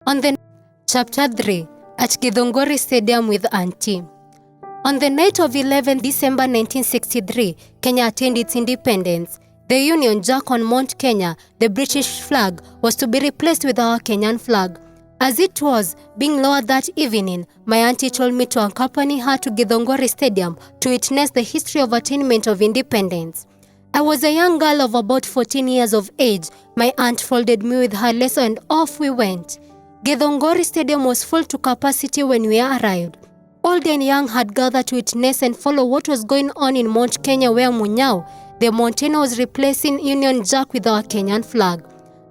On the Chapter 3 at Githunguri Stadium with Auntie. On the night of 11 December 1963, Kenya attained its independence. The Union Jack on Mount Kenya, the British flag, was to be replaced with our Kenyan flag. As it was being lowered that evening, my auntie told me to accompany her to Githunguri Stadium to witness the history of attainment of independence. I was a young girl of about 14 years of age. My aunt folded me with her lasso and off we went. Githunguri Stadium was full to capacity when we arrived. Old and young had gathered to witness and follow what was going on in Mount Kenya, where Maumau, the mountain, was replacing Union Jack with our Kenyan flag.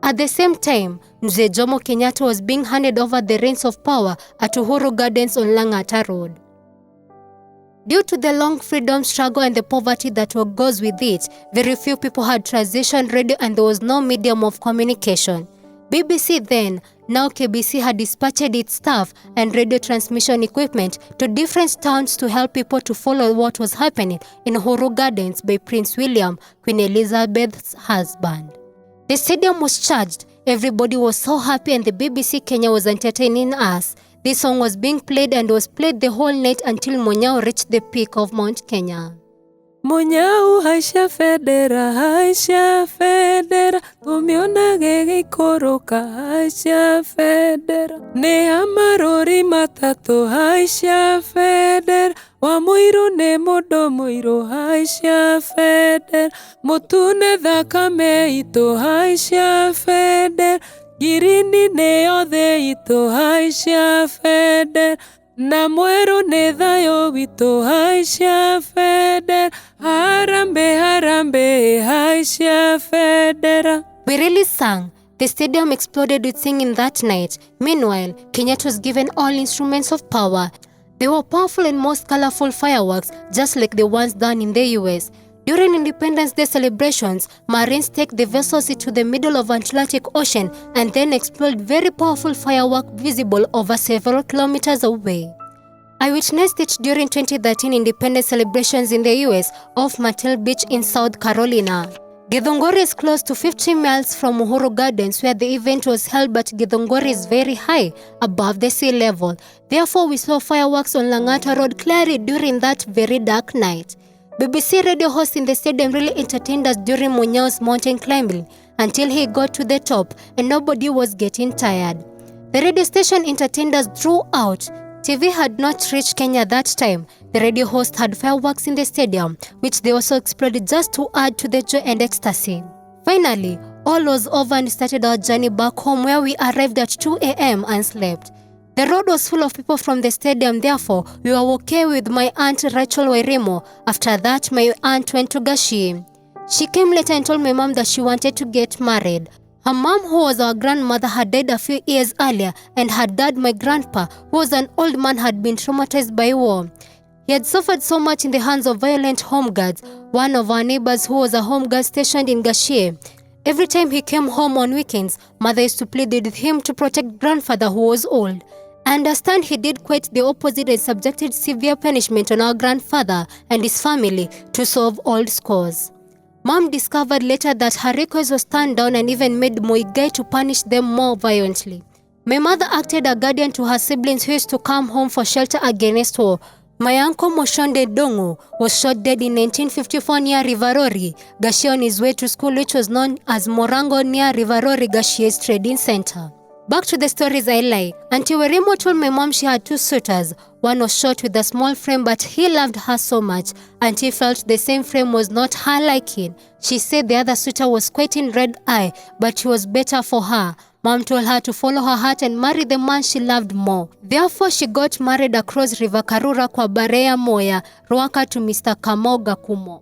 At the same time, Mzee Jomo Kenyatta was being handed over the reins of power at Uhuru Gardens on Lang'ata Road. Due to the long freedom struggle and the poverty that goes with it, very few people had transition radio and there was no medium of communication. BBC then, now KBC, had dispatched its staff and radio transmission equipment to different towns to help people to follow what was happening in Uhuru Gardens by Prince William, Queen Elizabeth's husband. The stadium was charged, everybody was so happy, and the BBC Kenya was entertaining us. This song was being played and was played the whole night until Maumau reached the peak of Mount Kenya. Maumau haisha federa, tumiona gĩgĩikũrũka haisha federa. Nĩ amarori matatũ haisha federa, wa mũirũ nĩ mũndũ mũirũ haisha federa, mũtune thakame itũ haisha federa, girini nĩ yothe itũ haisha federa, na mweru nĩ thayũ witũ haisha federa, harambe harambe haisha federa. We really sang. The stadium exploded with singing that night. Meanwhile, Kenyatta was given all instruments of power. They were powerful and most colorful fireworks, just like the ones done in the US. During Independence Day celebrations, Marines take the vessels into the middle of Atlantic Ocean and then explode very powerful fireworks visible over several kilometers away. I witnessed it during 2013 Independence celebrations in the US off Myrtle Beach in South Carolina. Githunguri is close to 50 miles from Uhuru Gardens, where the event was held, but Githunguri is very high above the sea level. Therefore, we saw fireworks on Lang'ata Road clearly during that very dark night. BBC radio host in the stadium really entertained us during Maumau's mountain climbing until he got to the top and nobody was getting tired. The radio station entertained us throughout. TV had not reached Kenya that time. The radio host had fireworks in the stadium, which they also exploded just to add to the joy and ecstasy. Finally, all was over and started our journey back home, where we arrived at 2 a.m. and slept. The road was full of people from the stadium, therefore we were okay with my aunt Rachel Wairimo. After that, my aunt went to Gashie. She came later and told my mom that she wanted to get married. Her mom, who was our grandmother, had died a few years earlier, and her dad, my grandpa, who was an old man, had been traumatized by war. He had suffered so much in the hands of violent home guards. One of our neighbors, who was a home guard stationed in Gashie, every time he came home on weekends, mother used to plead with him to protect grandfather, who was old. I understand he did quite the opposite and subjected severe punishment on our grandfather and his family to solve old scores. Mom discovered later that her request was turned down and even made Muigai to punish them more violently. My mother acted as guardian to her siblings who used to come home for shelter against war. My uncle Moshonde Dongo was shot dead in 1954 near Rivarori, Gashie, on his way to school, which was known as Morango near Rivarori, Gashie's trading center. Back to the stories I like. Auntie Wairimo told my mom she had two suitors. One was short with a small frame, but he loved her so much. Auntie felt the same frame was not her liking. She said the other suitor was quite in red eye, but he was better for her. Mom told her to follow her heart and marry the man she loved more. Therefore, she got married across River Karura kwa Barea Moya, Ruaka, to Mr. Kamau Gakumo.